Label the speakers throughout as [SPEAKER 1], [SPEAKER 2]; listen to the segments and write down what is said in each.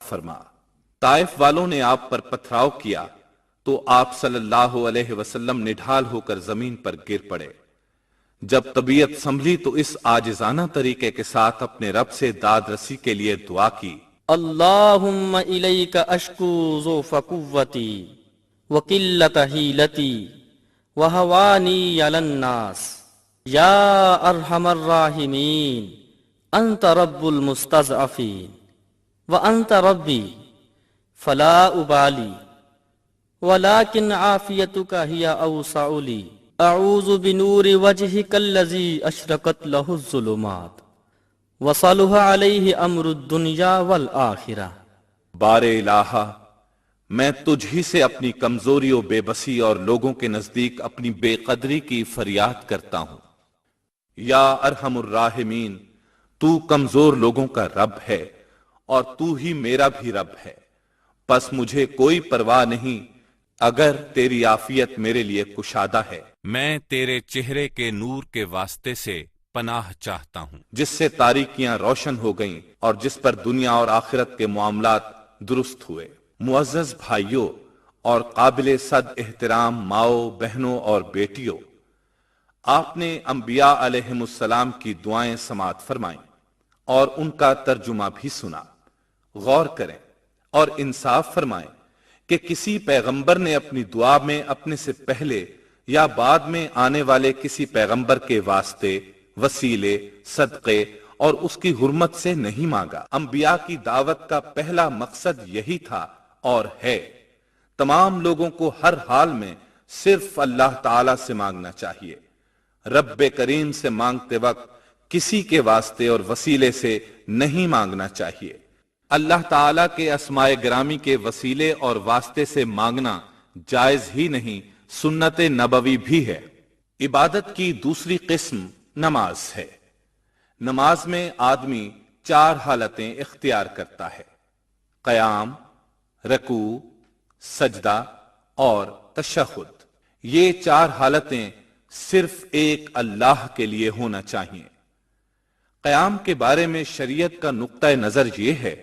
[SPEAKER 1] فرما۔ طائف والوں نے آپ پر پتھراؤ کیا تو آپ صلی اللہ علیہ وسلم نڈھال ہو کر زمین پر گر پڑے۔ جب طبیعت سنبھلی تو اس عاجزانہ طریقے کے ساتھ اپنے رب سے داد رسی کے لیے دعا کی،
[SPEAKER 2] اللہم الیک اشکو ضعف قوتی وقلت حیلتی وہوانی علی الناس یا ارحم الراحمین انت رب المستضعفین وانت ربی فلا ابالی ولكن عافیتک ہی اوسع لی اعوذ بنور وجہک الذی اشرقت لہ الظلمات وصلح علیہ امر الدنیا والآخرہ۔
[SPEAKER 1] بار الہا، میں تجھ ہی سے اپنی کمزوری و بے بسی اور لوگوں کے نزدیک اپنی بے قدری کی فریاد کرتا ہوں۔ یا ارحم الراحمین، تو کمزور لوگوں کا رب ہے اور تو ہی میرا بھی رب ہے، پس مجھے کوئی پرواہ نہیں اگر تیری عافیت میرے لیے کشادہ ہے۔
[SPEAKER 3] میں تیرے چہرے کے نور کے واسطے سے پناہ چاہتا ہوں،
[SPEAKER 1] جس سے تاریکیاں روشن ہو گئیں اور جس پر دنیا اور آخرت کے معاملات درست ہوئے۔ معزز بھائیوں اور قابل صد احترام ماؤں، بہنوں اور بیٹیوں، آپ نے انبیاء علیہم السلام کی دعائیں سماعت فرمائیں اور ان کا ترجمہ بھی سنا۔ غور کریں اور انصاف فرمائیں کہ کسی پیغمبر نے اپنی دعا میں اپنے سے پہلے یا بعد میں آنے والے کسی پیغمبر کے واسطے، وسیلے، صدقے اور اس کی حرمت سے نہیں مانگا۔ انبیاء کی دعوت کا پہلا مقصد یہی تھا اور ہے۔ تمام لوگوں کو ہر حال میں صرف اللہ تعالی سے مانگنا چاہیے۔ رب کریم سے مانگتے وقت کسی کے واسطے اور وسیلے سے نہیں مانگنا چاہیے۔ اللہ تعالیٰ کے اسماء گرامی کے وسیلے اور واسطے سے مانگنا جائز ہی نہیں، سنت نبوی بھی ہے۔ عبادت کی دوسری قسم نماز ہے۔ نماز میں آدمی 4 حالتیں اختیار کرتا ہے: قیام، رکوع، سجدہ اور تشہد۔ یہ 4 حالتیں صرف ایک اللہ کے لیے ہونا چاہیے۔ قیام کے بارے میں شریعت کا نقطہ نظر یہ ہے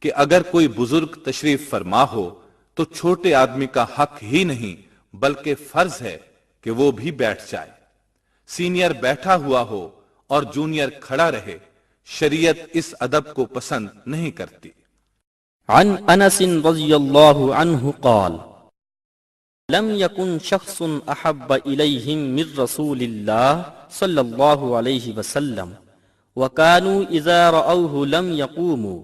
[SPEAKER 1] کہ اگر کوئی بزرگ تشریف فرما ہو تو چھوٹے آدمی کا حق ہی نہیں بلکہ فرض ہے کہ وہ بھی بیٹھ جائے۔ سینئر بیٹھا ہوا ہو اور جونیئر کھڑا رہے، شریعت اس ادب کو پسند نہیں کرتی۔
[SPEAKER 2] عن انس رضی اللہ عنہ قال لم يكن شخص احب الیہم من رسول اللہ صلی اللہ علیہ وسلم وكانوا اذا رأوه لم يقوموا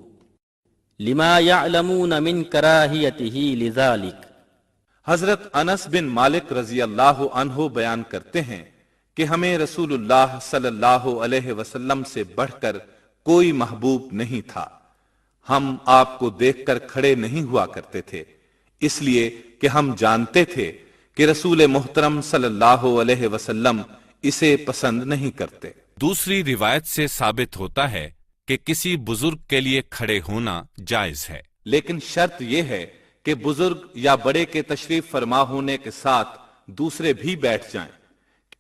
[SPEAKER 2] لما يعلمون من کراہیتہ لذلك۔
[SPEAKER 1] حضرت انس بن مالک رضی اللہ عنہ بیان کرتے ہیں کہ ہمیں رسول اللہ صلی اللہ علیہ وسلم سے بڑھ کر کوئی محبوب نہیں تھا۔ ہم آپ کو دیکھ کر کھڑے نہیں ہوا کرتے تھے، اس لیے کہ ہم جانتے تھے کہ رسول محترم صلی اللہ علیہ وسلم اسے پسند نہیں کرتے۔
[SPEAKER 3] دوسری روایت سے ثابت ہوتا ہے کہ کسی بزرگ کے لیے کھڑے ہونا جائز ہے،
[SPEAKER 1] لیکن شرط یہ ہے کہ بزرگ یا بڑے کے تشریف فرما ہونے کے ساتھ دوسرے بھی بیٹھ جائیں،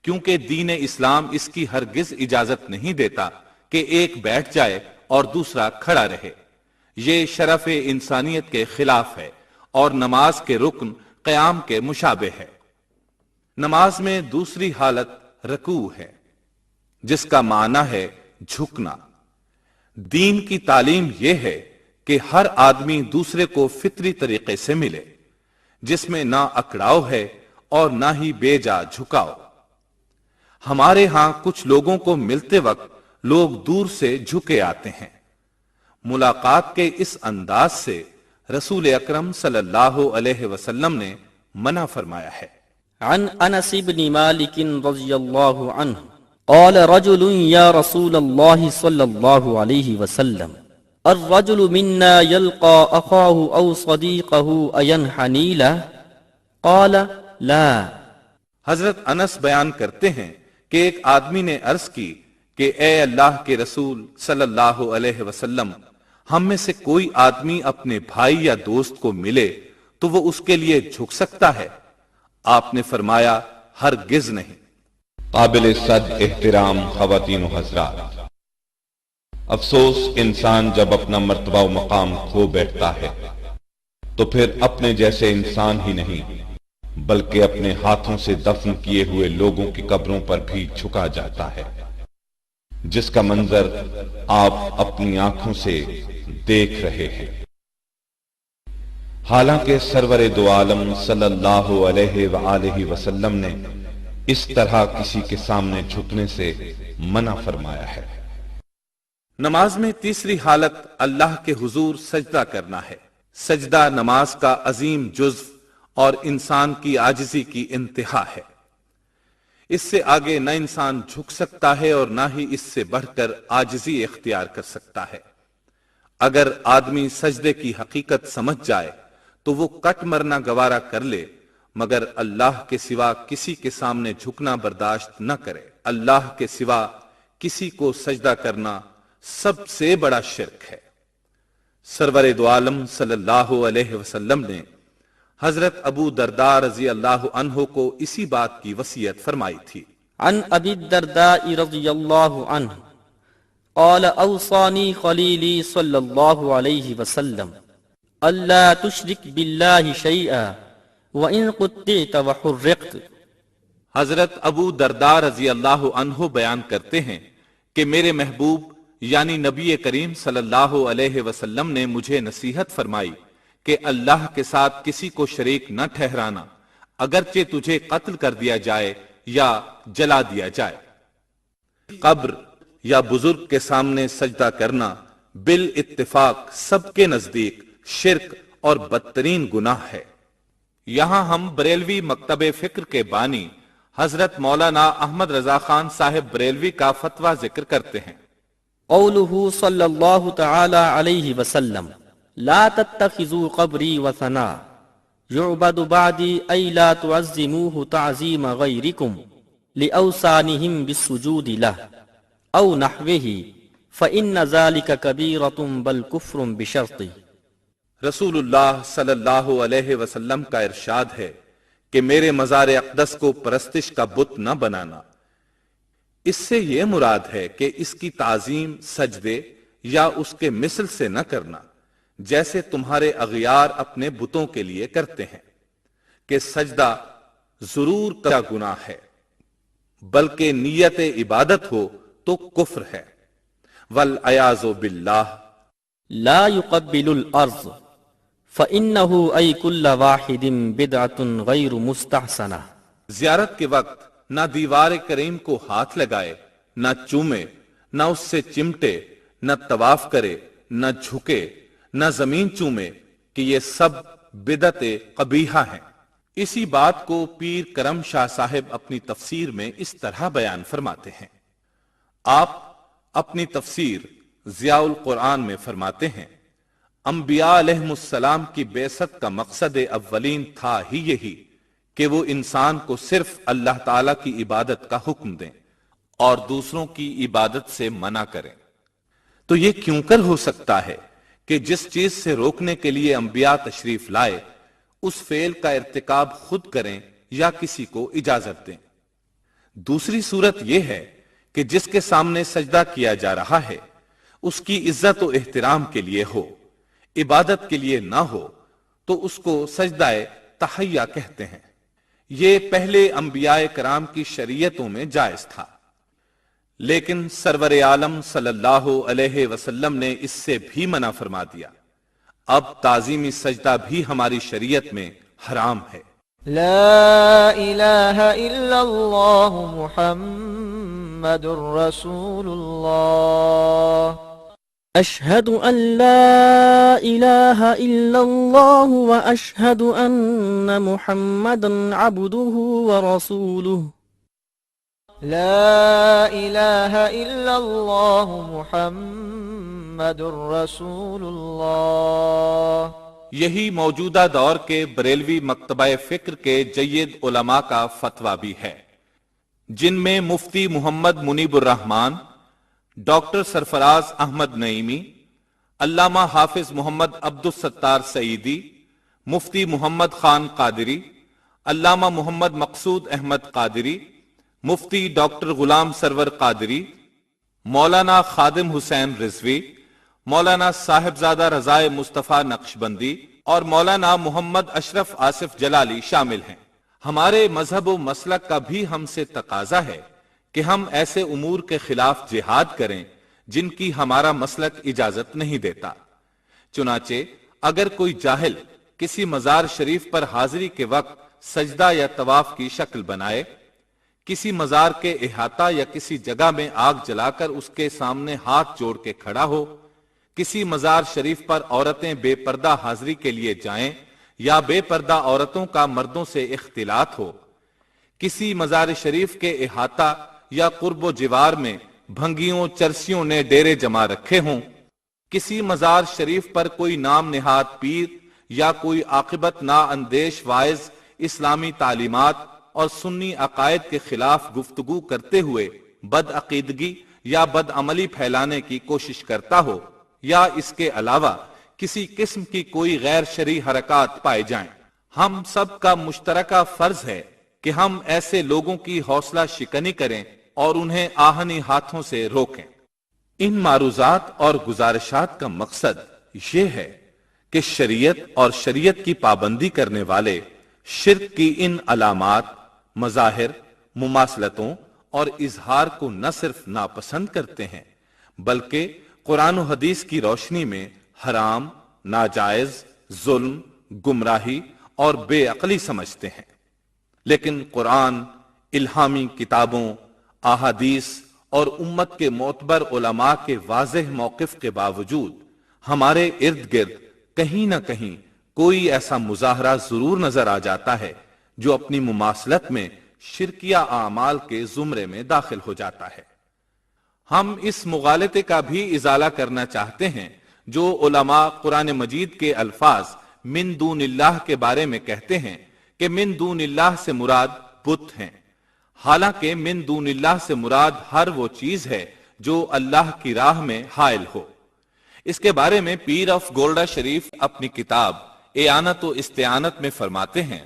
[SPEAKER 1] کیونکہ دین اسلام اس کی ہرگز اجازت نہیں دیتا کہ ایک بیٹھ جائے اور دوسرا کھڑا رہے۔ یہ شرف انسانیت کے خلاف ہے اور نماز کے رکن قیام کے مشابہ ہے۔ نماز میں دوسری حالت رکوع ہے، جس کا معنی ہے جھکنا۔ دین کی تعلیم یہ ہے کہ ہر آدمی دوسرے کو فطری طریقے سے ملے، جس میں نہ اکڑاؤ ہے اور نہ ہی بے جا جھکاؤ۔ ہمارے ہاں کچھ لوگوں کو ملتے وقت لوگ دور سے جھکے آتے ہیں۔ ملاقات کے اس انداز سے رسول اکرم صلی اللہ علیہ وسلم نے منع فرمایا ہے۔
[SPEAKER 2] عن انس بن مالک رضی اللہ عنہ قال رجل یا رسول اللہ صلی اللہ علیہ وسلم الرجل منا يلقى اخاه او صديقه اينحني له قال لا۔
[SPEAKER 1] حضرت انس بیان کرتے ہیں کہ ایک آدمی نے عرض کی کہ اے اللہ کے رسول صلی اللہ علیہ وسلم، ہم میں سے کوئی آدمی اپنے بھائی یا دوست کو ملے تو وہ اس کے لیے جھک سکتا ہے؟ آپ نے فرمایا ہرگز نہیں۔
[SPEAKER 4] قابل صد احترام خواتین و حضرات،
[SPEAKER 1] افسوس انسان جب اپنا مرتبہ و مقام کھو بیٹھتا ہے تو پھر اپنے جیسے انسان ہی نہیں بلکہ اپنے ہاتھوں سے دفن کیے ہوئے لوگوں کی قبروں پر بھی جھکا جاتا ہے، جس کا منظر آپ اپنی آنکھوں سے دیکھ رہے ہیں۔ حالانکہ سرور دو عالم صلی اللہ علیہ وآلہ وسلم نے اس طرح کسی کے سامنے جھکنے سے منع فرمایا ہے۔
[SPEAKER 3] نماز میں تیسری حالت اللہ کے حضور سجدہ کرنا ہے۔ سجدہ نماز کا عظیم جزو اور انسان کی عاجزی کی انتہا ہے۔ اس سے آگے نہ انسان جھک سکتا ہے اور نہ ہی اس سے بڑھ کر عاجزی اختیار کر سکتا ہے۔ اگر آدمی سجدے کی حقیقت سمجھ جائے تو وہ کٹ مرنا گوارا کر لے، مگر اللہ کے سوا کسی کے سامنے جھکنا برداشت نہ کرے۔ اللہ کے سوا کسی کو سجدہ کرنا سب سے بڑا شرک ہے۔ سرور دو عالم صلی اللہ علیہ وسلم نے حضرت ابو درداء رضی اللہ عنہ کو اسی بات کی وصیت فرمائی تھی۔
[SPEAKER 2] عن ابی الدرداء رضی اللہ عنہ قال اوصانی خلیلی صلی اللہ علیہ وسلم اللہ تشرک باللہ شیئا وَإِن قُطِّعْتَ وَحُرِّقْتَ۔
[SPEAKER 3] حضرت ابو درداء رضی اللہ عنہ بیان کرتے ہیں کہ میرے محبوب یعنی نبی کریم صلی اللہ علیہ وسلم نے مجھے نصیحت فرمائی کہ اللہ کے ساتھ کسی کو شریک نہ ٹھہرانا، اگرچہ تجھے قتل کر دیا جائے یا جلا دیا جائے۔ قبر یا بزرگ کے سامنے سجدہ کرنا بالاتفاق سب کے نزدیک شرک اور بدترین گناہ ہے۔ یہاں ہم بریلوی مکتب فکر کے بانی حضرت مولانا احمد رضا خان صاحب بریلوی کا فتویٰ ذکر کرتے ہیں۔
[SPEAKER 2] قوله صلی اللہ تعالی علیہ وسلم لا تتخذوا قبری وثنا يعبد بعدی ای لا تعظموه تعظیم غیرکم لأوسانهم بالسجود له او نحوه فإن ذلك كبیرة بل کفر بشرط۔
[SPEAKER 3] رسول اللہ صلی اللہ علیہ وسلم کا ارشاد ہے کہ میرے مزار اقدس کو پرستش کا بت نہ بنانا۔ اس سے یہ مراد ہے کہ اس کی تعظیم سجدے یا اس کے مثل سے نہ کرنا، جیسے تمہارے اغیار اپنے بتوں کے لیے کرتے ہیں، کہ سجدہ ضرور کا گناہ ہے، بلکہ نیت عبادت ہو تو کفر ہے۔ والعیاذ باللہ۔
[SPEAKER 2] لا يقبل الارض فإنه أي كل واحد بدعة غير مستحسنة۔
[SPEAKER 3] زیارت کے وقت نہ دیوار کریم کو ہاتھ لگائے، نہ چومے، نہ اس سے چمٹے، نہ طواف کرے، نہ جھکے، نہ زمین چومے، کہ یہ سب بدعت قبیحہ ہیں۔ اسی بات کو پیر کرم شاہ صاحب اپنی تفسیر میں اس طرح بیان فرماتے ہیں۔ آپ اپنی تفسیر ضیاء القرآن میں فرماتے ہیں، انبیاء علیہ السلام کی بعثت کا مقصد اولین تھا ہی یہی کہ وہ انسان کو صرف اللہ تعالی کی عبادت کا حکم دیں اور دوسروں کی عبادت سے منع کریں۔ تو یہ کیوں کر ہو سکتا ہے کہ جس چیز سے روکنے کے لیے انبیاء تشریف لائے اس فعل کا ارتکاب خود کریں یا کسی کو اجازت دیں؟ دوسری صورت یہ ہے کہ جس کے سامنے سجدہ کیا جا رہا ہے اس کی عزت و احترام کے لیے ہو، عبادت کے لیے نہ ہو، تو اس کو سجدہ تحیہ کہتے ہیں۔ یہ پہلے انبیاء کرام کی شریعتوں میں جائز تھا، لیکن سرور عالم صلی اللہ علیہ وسلم نے اس سے بھی منع فرما دیا۔ اب تعظیمی سجدہ بھی ہماری شریعت میں حرام ہے۔
[SPEAKER 4] لا الہ الا اللہ محمد رسول اللہ۔
[SPEAKER 2] اشہد ان لا الہ الا اللہ واشہد ان محمدا عبدہ ورسولہ۔
[SPEAKER 4] لا الہ الا اللہ محمد رسول اللہ۔
[SPEAKER 3] یہی موجودہ دور کے بریلوی مکتبہ فکر کے جید علماء کا فتویٰ بھی ہے، جن میں مفتی محمد منیب الرحمان، ڈاکٹر سرفراز احمد نعیمی، علامہ حافظ محمد عبد الستار سعیدی، مفتی محمد خان قادری، علامہ محمد مقصود احمد قادری، مفتی ڈاکٹر غلام سرور قادری، مولانا خادم حسین رضوی، مولانا صاحبزادہ رضائے مصطفیٰ نقشبندی اور مولانا محمد اشرف آصف جلالی شامل ہیں۔ ہمارے مذہب و مسلک کا بھی ہم سے تقاضا ہے کہ ہم ایسے امور کے خلاف جہاد کریں جن کی ہمارا مسلک اجازت نہیں دیتا۔ چنانچہ اگر کوئی جاہل کسی مزار شریف پر حاضری کے وقت سجدہ یا طواف کی شکل بنائے، کسی مزار کے احاطہ یا کسی جگہ میں آگ جلا کر اس کے سامنے ہاتھ جوڑ کے کھڑا ہو، کسی مزار شریف پر عورتیں بے پردہ حاضری کے لیے جائیں یا بے پردہ عورتوں کا مردوں سے اختلاط ہو، کسی مزار شریف کے احاطہ یا قرب و جوار میں بھنگیوں چرسیوں نے ڈیرے جما رکھے ہوں، کسی مزار شریف پر کوئی نام نہاد پیر یا کوئی عاقبت نا اندیش واعظ اسلامی تعلیمات اور سنی عقائد کے خلاف گفتگو کرتے ہوئے بد عقیدگی یا بد عملی پھیلانے کی کوشش کرتا ہو، یا اس کے علاوہ کسی قسم کی کوئی غیر شرعی حرکات پائے جائیں، ہم سب کا مشترکہ فرض ہے کہ ہم ایسے لوگوں کی حوصلہ شکنی کریں اور انہیں آہنی ہاتھوں سے روکیں۔ ان معروضات اور گزارشات کا مقصد یہ ہے کہ شریعت اور شریعت کی پابندی کرنے والے شرک کی ان علامات، مظاہر، مماثلتوں اور اظہار کو نہ صرف ناپسند کرتے ہیں بلکہ قرآن و حدیث کی روشنی میں حرام، ناجائز، ظلم، گمراہی اور بے عقلی سمجھتے ہیں۔ لیکن قرآن، الہامی کتابوں، احادیث اور امت کے معتبر علماء کے واضح موقف کے باوجود ہمارے ارد گرد کہیں نہ کہیں کوئی ایسا مظاہرہ ضرور نظر آ جاتا ہے جو اپنی مماثلت میں شرکیہ اعمال کے زمرے میں داخل ہو جاتا ہے۔ ہم اس مغالطے کا بھی ازالہ کرنا چاہتے ہیں جو علماء قرآن مجید کے الفاظ من دون اللہ کے بارے میں کہتے ہیں کہ من دون اللہ سے مراد بت ہیں، حالانکہ من دون اللہ سے مراد ہر وہ چیز ہے جو اللہ کی راہ میں حائل ہو۔ اس کے بارے میں پیر آف گولڈا شریف اپنی کتاب اعانت و استعانت میں فرماتے ہیں،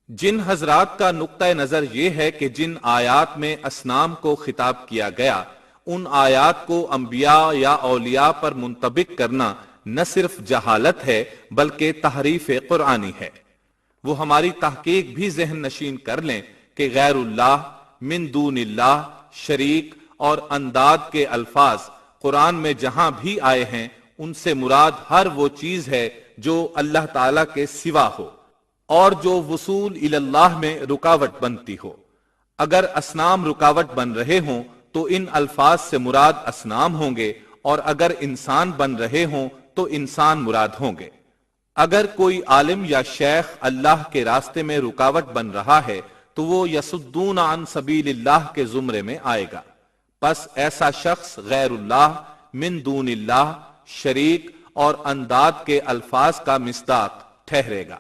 [SPEAKER 3] جن حضرات کا نقطہ نظر یہ ہے کہ جن آیات میں اصنام کو خطاب کیا گیا ان آیات کو انبیاء یا اولیاء پر منطبق کرنا نہ صرف جہالت ہے بلکہ تحریف قرآنی ہے، وہ ہماری تحقیق بھی ذہن نشین کر لیں کہ غیر اللہ، من دون اللہ، شریک اور انداد کے الفاظ قرآن میں جہاں بھی آئے ہیں ان سے مراد ہر وہ چیز ہے جو اللہ تعالیٰ کے سوا ہو اور جو وصول الی اللہ میں رکاوٹ بنتی ہو۔ اگر اصنام رکاوٹ بن رہے ہوں تو ان الفاظ سے مراد اصنام ہوں گے، اور اگر انسان بن رہے ہوں تو انسان مراد ہوں گے۔ اگر کوئی عالم یا شیخ اللہ کے راستے میں رکاوٹ بن رہا ہے تو وہ یصدون عن سبیل اللہ کے زمرے میں آئے گا، پس ایسا شخص غیر اللہ، من دون اللہ، شریک اور انداد کے الفاظ کا مصداق ٹھہرے گا،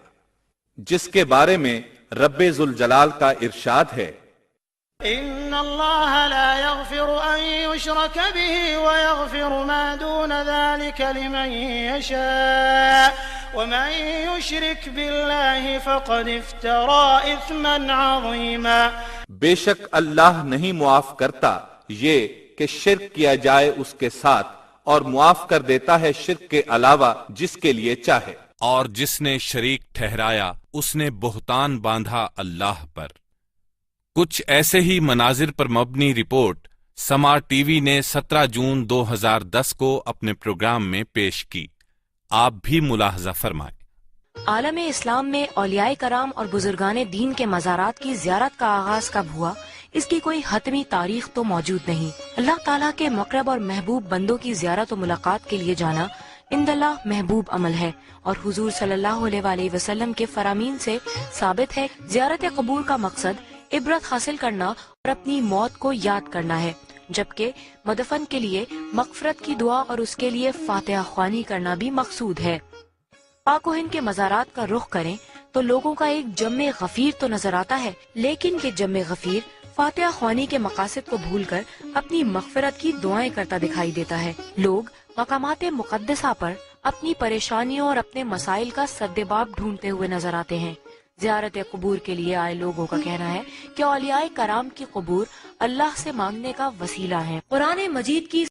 [SPEAKER 3] جس کے بارے میں رب ذوالجلال کا ارشاد ہے،
[SPEAKER 5] إن الله لا يغفر أن يشرك به ويغفر ما دون ذلك لمن يشاء ومن يشرك بالله فقد افترى إثما عظيما۔
[SPEAKER 3] بے شک اللہ نہیں معاف کرتا یہ کہ شرک کیا جائے اس کے ساتھ، اور معاف کر دیتا ہے شرک کے علاوہ جس کے لیے چاہے،
[SPEAKER 1] اور جس نے شریک ٹھہرایا اس نے بہتان باندھا اللہ پر۔ کچھ ایسے ہی مناظر پر مبنی رپورٹ سما ٹی وی نے 17 جون 2010 کو اپنے پروگرام میں پیش کی، آپ بھی ملاحظہ فرمائیں۔
[SPEAKER 6] عالم اسلام میں اولیاء کرام اور بزرگان دین کے مزارات کی زیارت کا آغاز کب ہوا اس کی کوئی حتمی تاریخ تو موجود نہیں۔ اللہ تعالیٰ کے مقرب اور محبوب بندوں کی زیارت و ملاقات کے لیے جانا عند اللہ محبوب عمل ہے، اور حضور صلی اللہ علیہ وآلہ وسلم کے فرامین سے ثابت ہے زیارت قبور کا مقصد عبرت حاصل کرنا اور اپنی موت کو یاد کرنا ہے، جبکہ مدفن کے لیے مغفرت کی دعا اور اس کے لیے فاتحہ خوانی کرنا بھی مقصود ہے۔ پاک و ہند کے مزارات کا رخ کریں تو لوگوں کا ایک جمع غفیر تو نظر آتا ہے، لیکن یہ جمع غفیر فاتحہ خوانی کے مقاصد کو بھول کر اپنی مغفرت کی دعائیں کرتا دکھائی دیتا ہے۔ لوگ مقامات مقدسہ پر اپنی پریشانیوں اور اپنے مسائل کا سدباب ڈھونڈتے ہوئے نظر آتے ہیں، زیارت قبور کے لیے آئے لوگوں کا کہنا ہے کہ اولیاء کرام کی قبور اللہ سے مانگنے کا وسیلہ ہیں۔ قرآن مجید کی